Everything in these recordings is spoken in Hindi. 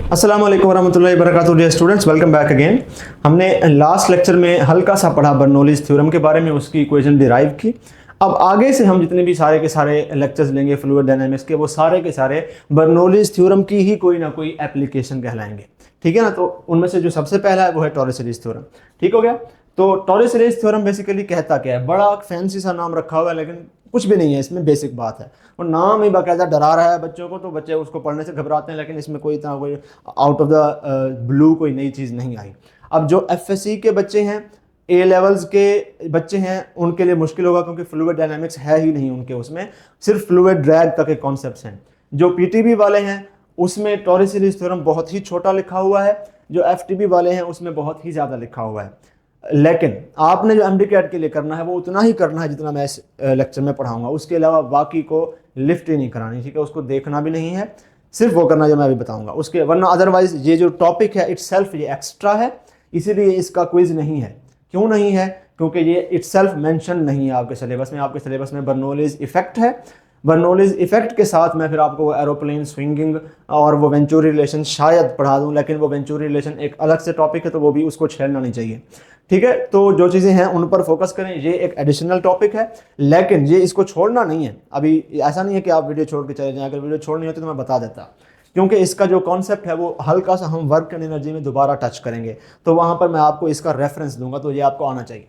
अस्सलाम वालेकुम वरहमतुल्लाहि वबरकातुहू। Dear students, welcome back again. हमने लास्ट लेक्चर में हल्का सा पढ़ा बर्नौलीज़ थ्योरम के बारे में, उसकी इक्वेशन डिराइव की। अब आगे से हम जितने भी सारे के सारे लेक्चर्स लेंगे फ्लूइड डायनामिक्स के, वो सारे के सारे बर्नौलीज़ थ्योरम की ही कोई ना कोई एप्लीकेशन कहलाएंगे। ठीक है ना। तो उनमें से जो सबसे पहला है वो है टॉरस सीरीज थ्योरम। ठीक हो गया। तो टॉरस सीरीज थ्योरम बेसिकली कहता क्या है? बड़ा फैंसी सा नाम रखा हुआ है, लेकिन कुछ भी नहीं है इसमें। बेसिक बात है, और नाम ही बाकायदा डरा रहा है बच्चों को, तो बच्चे उसको पढ़ने से घबराते हैं। लेकिन इसमें कोई इतना कोई आउट ऑफ द ब्लू कोई नई चीज़ नहीं आई। अब जो एफएससी के बच्चे हैं, ए लेवल्स के बच्चे हैं, उनके लिए मुश्किल होगा, क्योंकि फ्लूइड डायनामिक्स है ही नहीं उनके, उसमें सिर्फ फ्लूइड ड्रैग तक के कॉन्सेप्ट्स हैं। जो पीटीबी वाले हैं उसमें टॉरस सीरीज थ्योरम बहुत ही छोटा लिखा हुआ है, जो एफटीबी वाले हैं उसमें बहुत ही ज़्यादा लिखा हुआ है। लेकिन आपने जो एमडी कैट के लिए करना है वो उतना ही करना है जितना मैं इस लेक्चर में पढ़ाऊंगा। उसके अलावा बाकी को लिफ्ट ही नहीं करानी, ठीक है। उसको देखना भी नहीं है, सिर्फ वो करना जो मैं अभी बताऊंगा उसके, वरना अदरवाइज ये जो टॉपिक है इट्सेल्फ ये एक्स्ट्रा है, इसीलिए इसका क्विज नहीं है। क्यों नहीं है? क्योंकि ये इट्सेल्फ मेंशन नहीं है आपके सिलेबस में। आपके सिलेबस में बर्नौलीज़ इफेक्ट है। बर्नौलीज़ इफेक्ट के साथ मैं फिर आपको एरोप्लेन स्विंगिंग और वो वेंचुरी रिलेशन शायद पढ़ा दूं, लेकिन वो वेंचुरी रिलेशन एक अलग से टॉपिक है, तो वो भी उसको छेड़ना नहीं चाहिए। ठीक है। तो जो चीज़ें हैं उन पर फोकस करें, ये एक एडिशनल टॉपिक है, लेकिन ये इसको छोड़ना नहीं है। अभी ऐसा नहीं है कि आप वीडियो छोड़ के चले जाएं। अगर वीडियो छोड़नी होती तो मैं बता देता, क्योंकि इसका जो कॉन्सेप्ट है वो हल्का सा हम वर्क एंड एनर्जी में दोबारा टच करेंगे, तो वहाँ पर मैं आपको इसका रेफरेंस दूंगा, तो ये आपको आना चाहिए।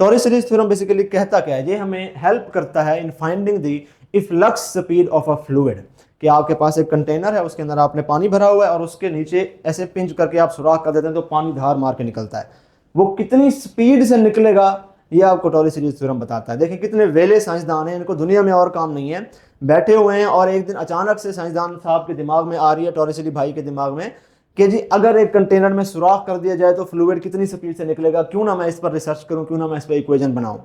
टॉरस सीरीज थ्योरम बेसिकली कहता क्या है? ये हमें हेल्प करता है in finding the efflux speed of a fluid. कि आपके पास एक कंटेनर है, उसके अंदर आपने पानी भरा हुआ है, और उसके नीचे ऐसे पिंच करके आप सुराख कर देते हैं तो पानी धार मार के निकलता है। वो कितनी स्पीड से निकलेगा ये आपको टॉरस सीरीज थ्योरम बताता है। देखिए कितने वेले साइंसदान हैं, इनको दुनिया में और काम नहीं है, बैठे हुए हैं, और एक दिन अचानक से साइंसदान साहब के दिमाग में आ रही है, टॉरस सीरीज भाई के दिमाग में, कि जी अगर एक कंटेनर में सुराख कर दिया जाए तो फ्लूइड कितनी स्पीड से निकलेगा, क्यों ना मैं इस पर रिसर्च करूं, क्यों ना मैं इस पर इक्वेशन बनाऊं।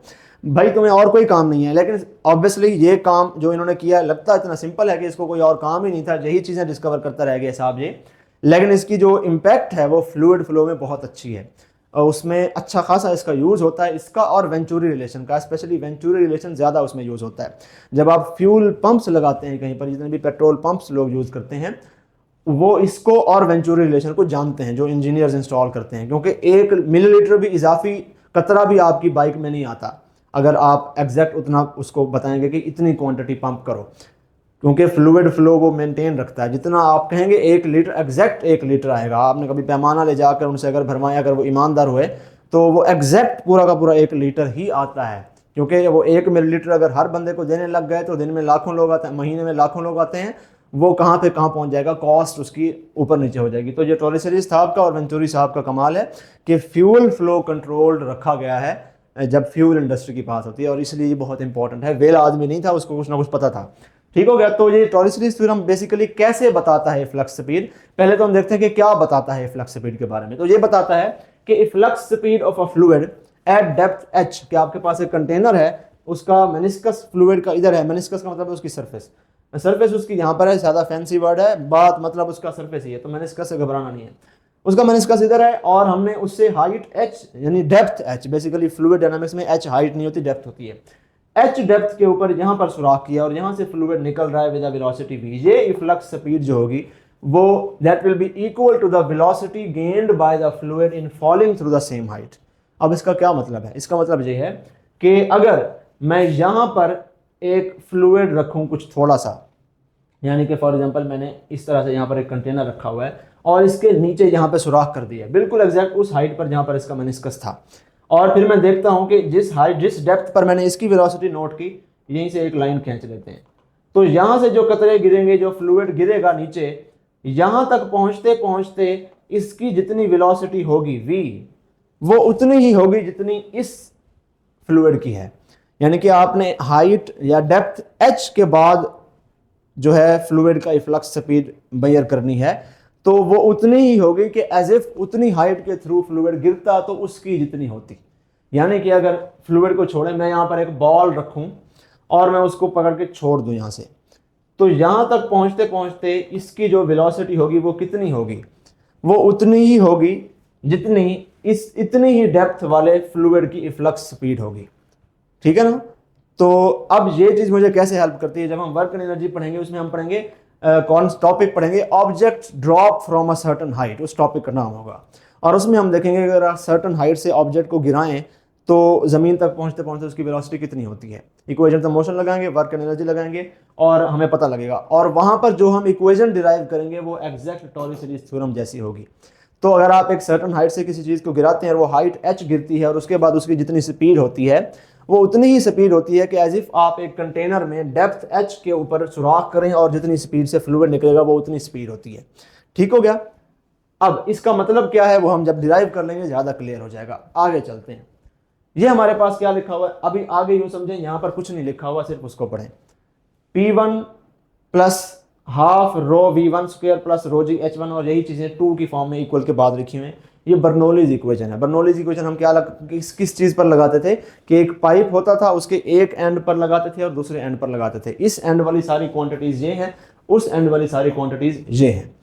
भाई तुम्हें और कोई काम नहीं है, लेकिन ऑब्वियसली ये काम जो इन्होंने किया लगता है इतना सिंपल है कि इसको कोई और काम ही नहीं था, यही चीज़ें डिस्कवर करता रह गया साहब ये। लेकिन इसकी जो इम्पैक्ट है वो फ्लूइड फ्लो में बहुत अच्छी है, और उसमें अच्छा खासा इसका यूज़ होता है, इसका और वेंचुरी रिलेशन का, स्पेशली वेंचुरी रिलेशन ज़्यादा उसमें यूज़ होता है। जब आप फ्यूल पंप्स लगाते हैं कहीं पर, जितने भी पेट्रोल पंप्स लोग यूज़ करते हैं, वो इसको और वेंचुरी रिलेशन को जानते हैं, जो इंजीनियर्स इंस्टॉल करते हैं। क्योंकि 1 मिलीलीटर भी इजाफी कतरा भी आपकी बाइक में नहीं आता अगर आप एग्जैक्ट उतना उसको बताएंगे कि इतनी क्वांटिटी पंप करो, क्योंकि फ्लूइड फ्लो वो मेंटेन रखता है। जितना आप कहेंगे 1 लीटर, एग्जैक्ट 1 लीटर आएगा। आपने कभी पैमाना ले जाकर उनसे अगर भरवाएं, अगर वो ईमानदार हुए, तो वो एग्जैक्ट पूरा का पूरा 1 लीटर ही आता है। क्योंकि वो 1 मिलीलीटर अगर हर बंदे को देने लग गए तो दिन में लाखों लोग आते हैं, महीने में लाखों लोग आते हैं, वो कहाँ पे कहाँ पहुँच जाएगा, कॉस्ट उसकी ऊपर नीचे हो जाएगी। तो ये टॉरस सीरीज साहब का और वेंचुरी साहब का कमाल है कि फ्यूल फ्लो कंट्रोल्ड रखा गया है जब फ्यूल इंडस्ट्री की बात होती है, और इसलिए ये बहुत इंपॉर्टेंट है। वेला आदमी नहीं था, उसको कुछ ना कुछ पता था। ठीक हो गया। तो ये टॉरस सीरीज थ्योरम बेसिकली कैसे बताता है फ्लक्स स्पीड? पहले तो हम देखते हैं कि क्या बताता है फ्लक्स स्पीड के बारे में। तो ये बताता है कि flux speed of a fluid at depth h, कि आपके पास एक कंटेनर है, उसका मेनिस्कस फ्लूइड का इधर है, मेनिस्कस का मतलब है उसकी सरफेस, सरफेस उसकी यहाँ पर है, ज़्यादा फैंसी वर्ड है, बात मतलब उसका सरफेस ही है, तो मेनिस्कस से घबराना नहीं है। उसका मेनिस्कस इधर है, और हमने उससे हाइट h यानी depth h, basically fluid dynamics में h हाइट नहीं होती, डेप्थ होती है। h डेप्थ के ऊपर यहाँ पर सुराख किया, और यहाँ से फ्लूइड निकल रहा है विद वेलोसिटी v। ये फ्लक्स स्पीड जो होगी वो that will be equal to the velocity gained by the fluid in falling through the same height. अब इसका क्या मतलब है? इसका मतलब ये है कि अगर मैं यहाँ पर एक फ्लूइड रखूँ कुछ थोड़ा सा, यानी कि फॉर एग्जांपल मैंने इस तरह से यहाँ पर एक कंटेनर रखा हुआ है, और इसके नीचे यहाँ पे सुराख कर दिया बिल्कुल एग्जैक्ट उस हाइट पर जहाँ पर इसका मेनिस्कस था, और फिर मैं देखता हूँ कि जिस हाइट जिस डेप्थ पर मैंने इसकी वेलोसिटी नोट की, यहीं से एक लाइन खींच लेते हैं, तो यहाँ से जो कतरे गिरेंगे, जो फ्लूइड गिरेगा नीचे, यहाँ तक पहुँचते पहुँचते इसकी जितनी वेलोसिटी होगी v, वो उतनी ही होगी जितनी इस फ्लूइड की है। यानी कि आपने हाइट या डेप्थ h के बाद जो है फ्लूइड का फ्लक्स स्पीड मेजर करनी है, तो वो उतनी ही होगी कि एज इफ उतनी हाइट के थ्रू फ्लूइड गिरता तो उसकी जितनी होती। यानी कि अगर फ्लूइड को छोड़े, मैं यहाँ पर एक बॉल रखूँ और मैं उसको पकड़ के छोड़ दूँ यहाँ से, तो यहाँ तक पहुँचते पहुँचते इसकी जो वेलोसिटी होगी वो कितनी होगी? वो उतनी ही होगी जितनी इतनी ही डेप्थ वाले फ्लूइड की फ्लक्स स्पीड होगी। ठीक है ना। तो अब ये चीज़ मुझे कैसे हेल्प करती है? जब हम वर्क एंड एनर्जी पढ़ेंगे उसमें हम पढ़ेंगे कौन टॉपिक पढ़ेंगे, object drop from a certain height, उस टॉपिक का नाम होगा। और उसमें हम देखेंगे अगर सर्टन हाइट से ऑब्जेक्ट को गिराएं तो ज़मीन तक पहुंचते पहुंचते उसकी वेलोसिटी कितनी होती है। इक्वेशन ऑफ मोशन लगाएंगे, वर्क एंड एनर्जी लगाएंगे और हमें पता लगेगा। और वहाँ पर जो हम इक्वेशन डिराइव करेंगे वो एग्जैक्ट टॉरी सीरीज थ्योरम जैसी होगी। तो अगर आप एक सर्टन हाइट से किसी चीज़ को गिराते हैं और वो हाइट h गिरती है और उसके बाद उसकी जितनी स्पीड होती है वो उतनी ही स्पीड होती है कि एज इफ आप एक कंटेनर में डेप्थ h के ऊपर सुराख करें और जितनी स्पीड से फ्लूइड निकलेगा वो उतनी स्पीड होती है। ठीक हो गया। अब इसका मतलब क्या है वो हम जब डिराइव कर लेंगे ज़्यादा क्लियर हो जाएगा। आगे चलते हैं। ये हमारे पास क्या लिखा हुआ है, अभी आगे यूँ समझें, यहाँ पर कुछ नहीं लिखा हुआ, सिर्फ उसको पढ़ें। P1 plus half rho V1 square plus rho G H1, और यही चीज़ें 2 की फॉर्म में इक्वल के बाद लिखी हुई हैं। ये बर्नौलीज इक्वेशन है। बर्नौलीज इक्वेशन हम क्या किस चीज़ पर लगाते थे कि एक पाइप होता था, उसके एक एंड पर लगाते थे और दूसरे एंड पर लगाते थे। इस एंड वाली सारी क्वांटिटीज़ ये हैं, उस एंड वाली सारी क्वांटिटीज़ ये हैं।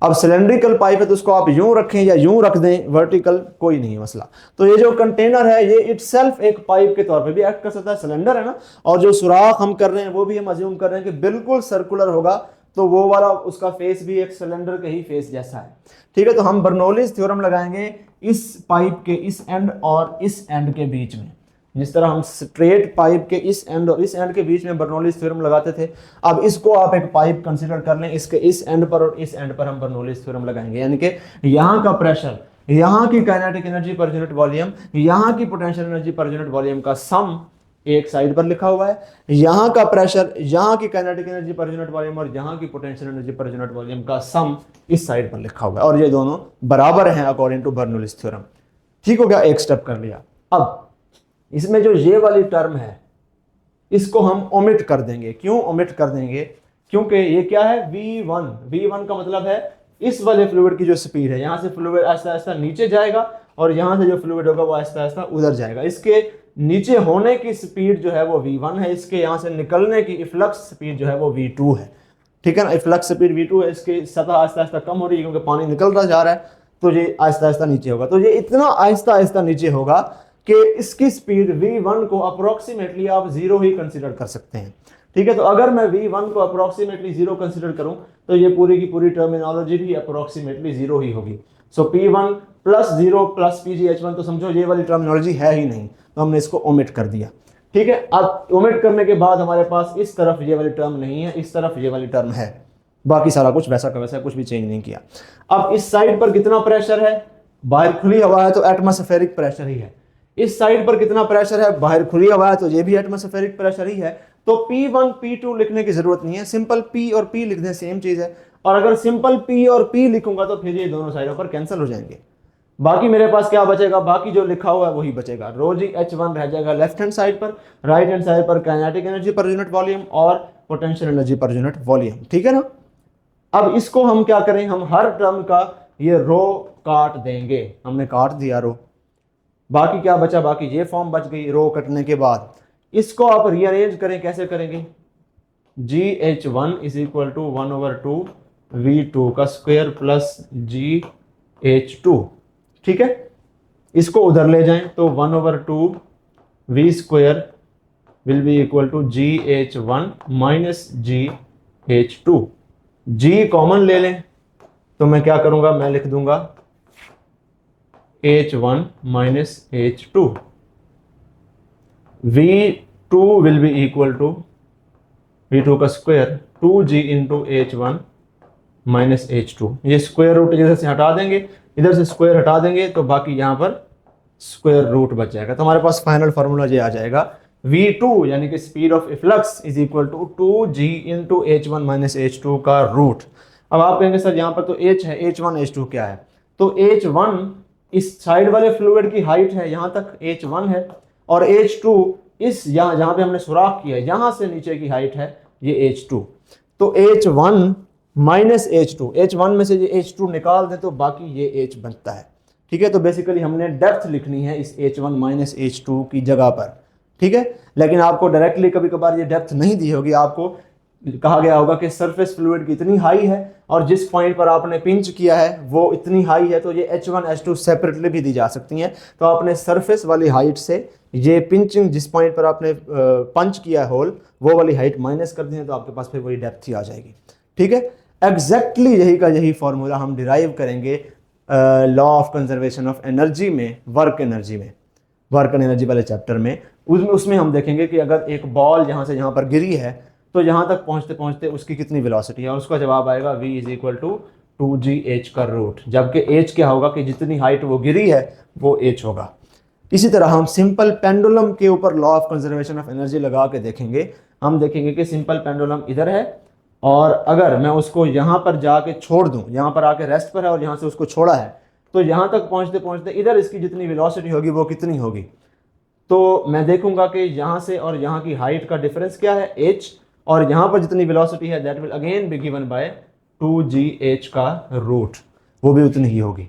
अब सिलेंड्रिकल पाइप है तो उसको आप यूं रखें या यूं रख दें, वर्टिकल कोई नहीं है मसला। तो ये जो कंटेनर है ये इटसेल्फ एक पाइप के तौर पे भी एक्ट कर सकता है, सिलेंडर है ना, और जो सुराख हम कर रहे हैं वो भी हम अज्यूम कर रहे हैं कि बिल्कुल सर्कुलर होगा, तो वो वाला उसका फेस भी एक सिलेंडर के ही फेस जैसा है। ठीक है, तो हम बर्नौलीज थ्योरम लगाएंगे इस पाइप के इस एंड और इस एंड के बीच में, जिस तरह हम स्ट्रेट पाइप के इस एंड और इस एंड के बीच में बर्नौलीज थ्योरम लगाते थे। अब इसको आप एक पाइप कंसीडर कर लें, इसके इस एंड पर और इस एंड पर हम बर्नौलीज थ्योरम लगाएंगे, यानी कि यहाँ का प्रेशर, यहाँ की kinetic energy per unit volume, यहाँ की potential energy per unit volume का सम एक साइड पर लिखा हुआ है, यहाँ का प्रेशर, यहाँ की kinetic energy per unit volume और यहाँ की potential energy per unit volume का सम इस साइड पर लिखा हुआ है, और ये दोनों बराबर हैं अकॉर्डिंग टू बर्नौलीज थ्योरम। ठीक हो गया, एक स्टेप कर लिया। अब इसमें जो ये वाली टर्म है इसको हम ओमिट कर देंगे। क्यों ओमिट कर देंगे? क्योंकि ये क्या है, V1। V1 का मतलब है इस वाले फ्लूइड की जो स्पीड है, यहाँ से फ्लूइड आहिस्ता आहिस्ता नीचे जाएगा और यहाँ से जो फ्लूइड होगा वो आहिस्ता आहिस्ता उधर जाएगा। इसके नीचे होने की स्पीड जो है वो V1 है, इसके यहाँ से निकलने की इफ्लक्स स्पीड जो है वो V2 है। ठीक है ना, इफ्लक्स स्पीड V2 है, इसकी सतह आहिस्ता आहिस्ता कम हो रही है क्योंकि पानी निकल रहा जा रहा है, तो ये आहिस्ता आहिस्ता नीचे होगा। तो ये इतना आहिस्ता आहिस्ता नीचे होगा कि इसकी स्पीड V1 को अप्रोक्सीमेटली आप 0 ही कंसीडर कर सकते हैं। ठीक है, तो अगर मैं V1 को अप्रोक्सीमेटली 0 कंसीडर करूं तो ये पूरी की पूरी टर्मिनोलॉजी भी अप्रोक्सीमेटली 0 ही होगी। सो P1 प्लस 0 प्लस PgH1, तो समझो ये वाली टर्मिनोलॉजी है ही नहीं, तो हमने इसको ओमिट कर दिया। ठीक है, अब ओमिट करने के बाद हमारे पास इस तरफ ये वाली टर्म नहीं है, इस तरफ ये वाली टर्म है, बाकी सारा कुछ वैसा का वैसा, कुछ भी चेंज नहीं किया। अब इस साइड पर कितना प्रेशर है, बाहर खुली हवा है तो एटमॉस्फेरिक प्रेशर ही है। इस साइड पर कितना प्रेशर है, बाहर खुली हवा है तो ये भी एटमॉस्फेरिक प्रेशर ही है। तो P1 P2 लिखने की जरूरत नहीं है, सिंपल P और P लिख दें, सेम चीज है। और अगर सिंपल P और P लिखूंगा तो फिर ये दोनों साइडों पर कैंसिल हो जाएंगे। बाकी मेरे पास क्या बचेगा, बाकी जो लिखा हुआ है वही बचेगा। रो जी H1 रह जाएगा लेफ्ट हैंड साइड पर, राइट हैंड साइड पर kinetic energy per unit volume और potential energy per unit volume. ठीक है ना। अब इसको हम क्या करें, हम हर टर्म का ये रो काट देंगे। हमने काट दिया रो, बाकी क्या बचा, बाकी ये फॉर्म बच गई। रो कटने के बाद इसको आप रीअरेंज करें, कैसे करेंगे, GH1 is equal to 1/2 V2 का स्क्वायर प्लस GH2। ठीक है, इसको उधर ले जाएं तो 1/2 V square will be equal to GH1 minus GH2। G common ले लें तो मैं क्या करूंगा, मैं लिख दूंगा H1 minus H2। V2 will be equal to V2 का square 2G into H1 minus H2। ये स्क्वायर रूट इधर से हटा देंगे, इधर से स्क्वायर हटा देंगे तो बाकी यहाँ पर स्क्वायर रूट बच जाएगा। तो हमारे पास फाइनल फार्मूला ये आ जाएगा, V2 यानी कि speed of efflux is equal to 2G into H1 minus H2 का रूट। अब आप कहेंगे सर यहाँ पर तो H है, H1 H2 क्या है, तो H1 इस साइड वाले फ्लूइड की हाइट है, यहाँ तक H1 है, और H2 इस यहाँ जहाँ पे हमने सुराख किया है यहाँ से नीचे की हाइट है ये H2। तो H1 माइनस H2, H1 में से ये H2 निकाल दें तो बाकी ये H बनता है। ठीक है, तो बेसिकली हमने डेप्थ लिखनी है इस H1 माइनस H2 की जगह पर। ठीक है, लेकिन आपको डायरेक्टली कभी कभार ये डेप्थ नहीं दी होगी, आपको कहा गया होगा कि सरफेस फ्लूइड की इतनी हाई है और जिस पॉइंट पर आपने पिंच किया है वो इतनी हाई है, तो ये H1 H2 सेपरेटली भी दी जा सकती हैं। तो आपने सरफेस वाली हाइट से ये पिंचिंग जिस पॉइंट पर आपने पंच किया है होल, वो वाली हाइट माइनस कर दी है तो आपके पास फिर वही डेप्थ ही आ जाएगी। ठीक है, एग्जैक्टली यही का यही फॉर्मूला हम डिराइव करेंगे law of conservation of energy में, वर्क एनर्जी वाले चैप्टर में। उसमें हम देखेंगे कि अगर एक बॉल यहाँ से यहाँ पर गिरी है तो यहाँ तक पहुँचते पहुँचते उसकी कितनी वेलोसिटी है, और उसका जवाब आएगा v is equal to 2gh का रूट, जबकि h क्या होगा कि जितनी हाइट वो गिरी है वो h होगा। इसी तरह हम सिंपल पेंडुलम के ऊपर law of conservation of energy लगा के देखेंगे। हम देखेंगे कि सिंपल पेंडुलम इधर है और अगर मैं उसको यहाँ पर जाके छोड़ दूँ, यहाँ पर आके रेस्ट पर है और यहाँ से उसको छोड़ा है, तो यहाँ तक पहुँचते पहुँचते इधर इसकी जितनी वेलोसिटी होगी वो कितनी होगी। तो मैं देखूंगा कि यहाँ से और यहाँ की हाइट का डिफरेंस क्या है h, और यहाँ पर जितनी वेलोसिटी है that will again be given by 2gh का रूट, वो भी उतनी ही होगी।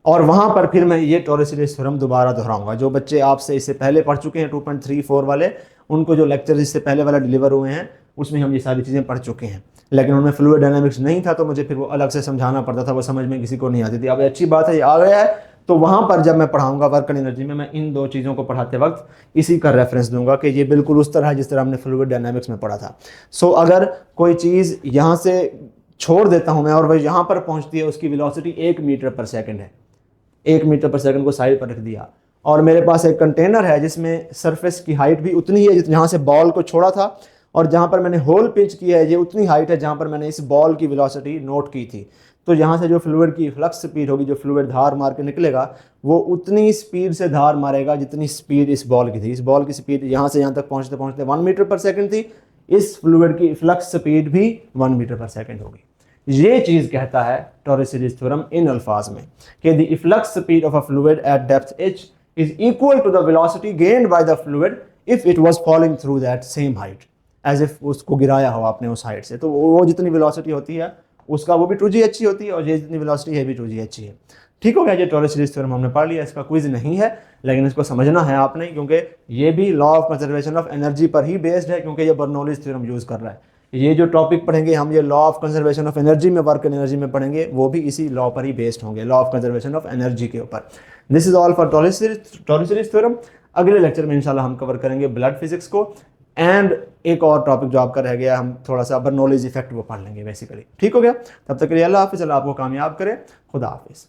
और वहाँ पर फिर मैं ये टॉरस-सीरीज थ्योरम दोबारा दोहराऊंगा। जो बच्चे आपसे इससे पहले पढ़ चुके हैं 2.34 वाले, उनको जो लेक्चर इससे पहले वाला डिलीवर हुए हैं उसमें हम ये सारी चीज़ें पढ़ चुके हैं, लेकिन उनमें फ्लूइड डायनामिक्स नहीं था तो मुझे फिर वो अलग से समझाना पड़ता था, वो समझ में किसी को नहीं आती थी। अब अच्छी बात है ये आ गया है, तो वहाँ पर जब मैं पढ़ाऊंगा वर्क एंड एनर्जी में, मैं इन दो चीज़ों को पढ़ाते वक्त इसी का रेफरेंस दूंगा कि ये बिल्कुल उस तरह है जिस तरह हमने फ्लूइड डायनामिक्स में पढ़ा था। सो अगर कोई चीज़ यहाँ से छोड़ देता हूँ मैं और वह यहाँ पर पहुँचती है, उसकी वेलोसिटी 1 मीटर पर सेकंड है, 1 मीटर पर सेकंड को साइड पर रख दिया, और मेरे पास एक कंटेनर है जिसमें सरफेस की हाइट भी उतनी है जहाँ से बॉल को छोड़ा था, और जहाँ पर मैंने होल पिंच किया है ये उतनी हाइट है जहाँ पर मैंने इस बॉल की वेलोसिटी नोट की थी। तो यहाँ से जो फ्लूइड की फ्लक्स स्पीड होगी, जो फ्लूइड धार मार के निकलेगा, वो उतनी स्पीड से धार मारेगा जितनी स्पीड इस बॉल की थी। इस बॉल की स्पीड यहाँ से यहाँ तक पहुँचते पहुँचते 1 मीटर पर सेकंड थी, इस फ्लूइड की फ्लक्स स्पीड भी 1 मीटर पर सेकंड होगी। ये चीज़ कहता है टॉरस-सीरीज थ्योरम इन अल्फाज में कि the flux speed of a fluid at depth h is equal to the velocity gained by the fluid if it was falling through that same height, as if उसको गिराया हो आपने उस हाइट से। तो वो जितनी वेलोसिटी होती है उसका वो भी 2gh ही होती है, और ये जितनी वेलोसिटी है भी 2gh ही है। ठीक हो गया, ये टॉरस-सीरीज थ्योरम हमने पढ़ लिया। इसका क्विज नहीं है लेकिन इसको समझना है आपने, क्योंकि ये भी law of conservation of energy पर ही बेस्ड है, क्योंकि ये बर्नौलीज थ्योरम यूज़ कर रहा है। ये जो टॉपिक पढ़ेंगे हम, ये law of conservation of energy में, वर्क एनर्जी में पढ़ेंगे, वो भी इसी लॉ पर ही बेस्ड होंगे, law of conservation of energy के ऊपर। This is all for taurus-series theorem. अगले लेक्चर में इंशाल्लाह हम कवर करेंगे ब्लड फिजिक्स को, एंड एक और टॉपिक जो आपका रह गया, हम थोड़ा सा बर्नौलीज इफेक्ट वो पढ़ लेंगे बेसिकली। ठीक हो गया, तब तक के लिए अल्लाह हाफिज़, अल्लाह आपको कामयाब करे, खुदा हाफिज़।